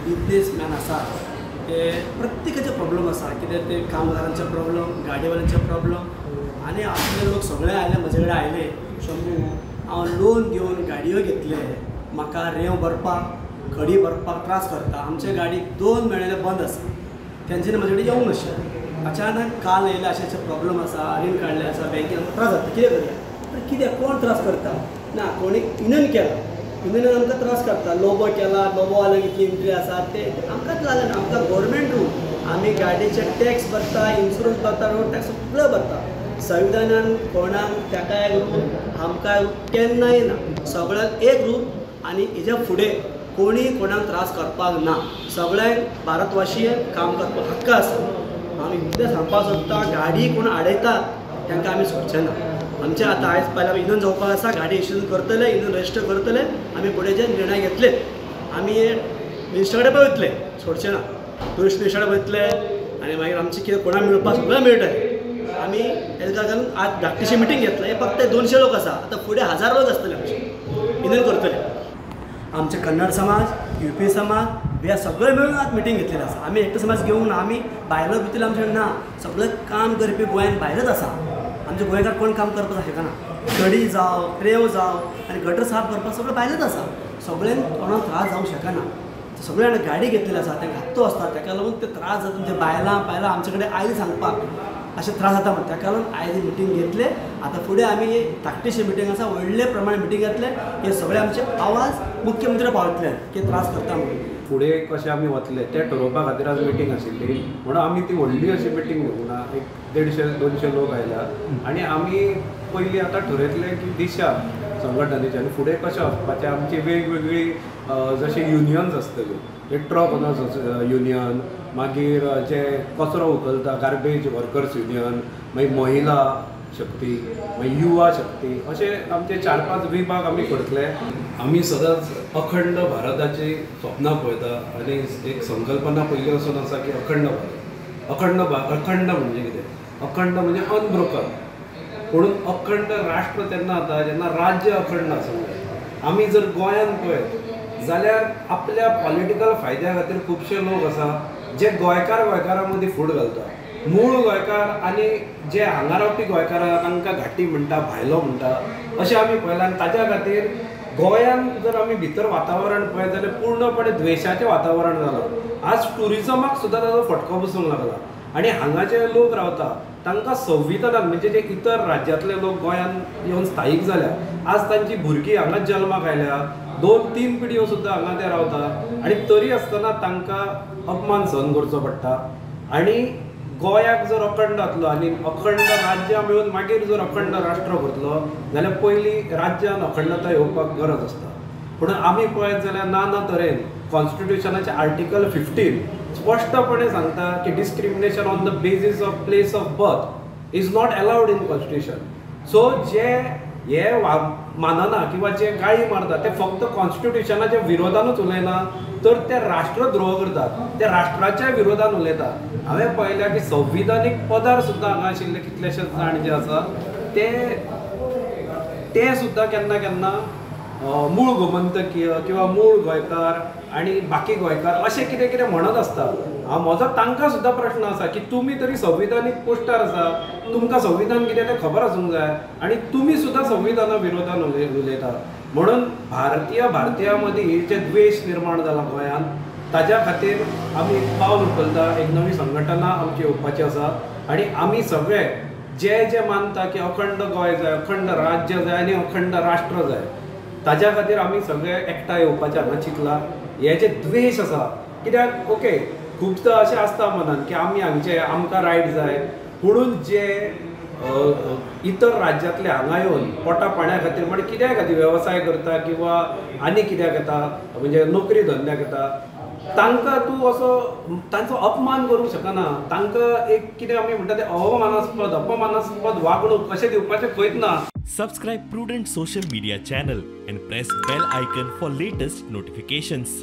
Businessman आसा ते प्रत्येकाचे प्रॉब्लेम आसा, कित्याक ते कामगारांचे प्रॉब्लेम, गाडीवाल्यांचे प्रॉब्लेम आनी आपले लोक सगळे आयले, म्हजे कडेन आयले शंभू हांव लोन घेवन गाडयो घेतले, म्हाका रेंव भरपाक खडी भरपाक त्रास करता, आमचे गाडीक 2 म्हयने बंद आसा, तेंच्यांनी म्हजे कडेन येवंक नाशिल्लें। अचानक काल येयले अशें प्रॉब्लेम आसा, रीण काडले आसा, बँकेन त्रास जाता, कितें करया? पण कित्याक कोण त्रास करता? ना कोणी युनियन केला, युनियन आमकां त्रास करता, लोबो केला, लोबो वाल्याक इतली एंट्री आसा ते आमकांच लागना, आमकां गव्हर्मेंट रूल, आमी गाडयेचे टॅक्स भरता, इन्शुरन्स भरता, रोड टॅक्स सगळं भरता, संविधानान कोणाक ताका रूल आमकां केन्नाय ना, सगळ्यांक एक रूल आनी हेज्या फुडें कोणी कोणाक त्रास करपाक ना, सगळ्यांक भारतवाशी काम करपाक हक्क आसा। आमी कितें सांगपाक सोदता, गाडी कोण आडयता तांकां आमी सोडचे ना। आमचे आतां आयज पयल्या इंधन जावपाक आसा, गाडी इश्यू करतले, इंधन रजिस्टर करतले, आमी फुडें जे निर्णय घेतले आमी मिनिस्टरा कडेन वयतले, सोडचे ना, टुरिस्ट मिनिस्टरा कडेन वयतले आनी मागीर आमचे कितें कोणाक मेळपाक सगळें मेळटलें। आमी हेका लागून आज धाकटीशी मिटींग घेतली, हे फक्त 200 लोक आसा, आतां फुडें 1000 लोक आसतले आमचे इंधन करतले। आमचे कन्नड समाज, UP समाज हे सगळे मेळून आज मिटींग घेतलेली आसा। आमी एकटो समाज घेवंक ना, आमी भायलो भितर आमचे ना, सगळे काम करपी गोंयान भायरच आसा, आमचे गोंयकार कोण काम करपाक शकना, खडी जावं, रेंव जावं आनी गटर साफ करपाक सगळें भायरच आसा, सगळ्यांक कोणाक त्रास जावंक शकना। सगळे जाणां गाडी घेतलेली आसा, तांकां हप्तो आसता, ताका लागून ते त्रास जाता, ते बायलां आमचे कडेन आयली सांगपाक अशें त्रास जाता म्हणून, ताका लागून आयज मिटींग घेतले। आतां फुडें आमी धाकटीशी मिटींग आसा, व्हडले प्रमाणे मिटींग घेतले, हे सगळे आमचे आवाज मुख्यमंत्री पावतले की त्रास करता म्हणून। फुडें कशें आमी वतले तें ठरोवपा खातीर आज मिटींग आशिल्ली, म्हणून आमी ती व्हडली अशी मिटींग घेवंक ना, एक 150-200 लोक आयल्या आनी आमी पयलीं आतां ठरयतलें की दिशा संघटनेची आनी फुडें कशें वचपाचें, आमची वेगवेगळी जशी युनियन्स आसतल्यो, एक ट्रक ओनर्स युनियन, मागीर जे कचरो उखलता गार्बेज वर्कर्स युनियन, मागीर महिला शक्ती, मागीर युवा शक्ती, अशे आमचे 4-5 विभाग आमी करतले। आमी सदांच अखंड भारताची स्वप्नां पळयता आनी एक संकल्पना पयली वचून आसा की अखंड भारत। अखंड म्हणजे कितें? अखंड म्हणजे अनब्रोकन, म्हणून अखंड राष्ट्र तेन्ना जाता जेन्ना राज्य अखंड आसूंक जाय। आमी जर गोंयान पळयत जाल्यार आपल्या पॉलिटिकल फायद्या खातीर खुबशे लोक आसा जे गोंयकारा मदीं फूट घालता, मूळ गोंयकार आनी जे हांगा रावपी गोंयकार तांकां घाटी म्हणटा, भायलो म्हणटा, अशें आमी पळयलां। आनी ताच्या खातीर गोंयान जर आमी भितर वातावरण पळयत जाल्यार पूर्णपणे द्वेशाचें वातावरण जालां। आज टुरिजमाक सुद्दां ताजो फटको बसूंक लागला आनी हांगा जे लोक रावता तांकां संविधानान, म्हणजे जे इतर राज्यांतले लोक गोंयान येवन स्थायीक जाल्या, आज तांची भुरगीं हांगा जल्माक आयल्या, 2-3 पिढयो सुद्दां हांगा ते रावता आनी तरी आसतना तांकां अपमान सहन करचो पडटा। आनी गोंयाक जर अखंड जातलो आनी अखंड राज्य मेळून मागीर जर अखंड राष्ट्र करतलो जाल्यार पयलीं राज्यान अखंडताय येवपाक गरज आसता। पूण आमी पळयत जाल्यार नाना तरेन कॉन्स्टिट्युशनाचे आर्टिकल 15 स्पश्टपणे सांगता की discrimination on the basis of place of birth is not allowed in constitution. So जे हे मानना किंवा जे गाळी मारता ते फक्त कॉन्स्टिट्युशनाच्या विरोधानूच उलयना, तर ते राष्ट्रद्रोह करतात, ते राष्ट्राच्या विरोधान उलयतात। हांवें पळयल्या की संविधानीक पदार सुद्दां हांगा आशिल्ले कितलेशेच जाण जे आसा ते सुद्दां केन्ना केन्ना मूळ गोमंतकीय किंवा मूळ गोंयकार आनी बाकी गोंयकार अशें कितें कितें म्हणत आसता। म्हजो तांकां सुद्दां प्रश्न आसा की तुमी तरी संविधानीक पोस्टार आसा, तुमकां संविधान कितें तें खबर आसूंक जाय आनी तुमी सुद्दां संविधाना विरोधान उलयता। म्हणून भारतीया मदीं जे द्वेश निर्माण जाला गोंयान, ताज्या खातीर आमी एक पावल उखलता, एक नवी संघटना आमची येवपाची आसा आनी आमी सगळे जे मानता की अखंड गोंय जाय, अखंड राज्य जाय आनी अखंड राष्ट्र जाय, ताज्या खातीर आमी सगळे एकठांय येवपाचें हांगा चिंतला। हे जे द्वेश आसा, कित्याक ओके खुबदां अशें आसता मनान की आमी हांगचे आमकां रायट जाय, पुणून जे इतर राज्यांतले हांगा येवन पोटा पाण्या खातीर म्हणजे कित्याक खातीर वेवसाय करता किंवा आनी कित्याक येता, म्हणजे नोकरी धंद्याक येता, तांकां तूं असो तांचो अपमान करूंक शकना। तांकां एक कितें आमी म्हणटा तें अपमानास्पद वागणूक अशें दिवपाचें खंयच ना। Subscribe Prudent social media channel and press bell icon for latest notifications.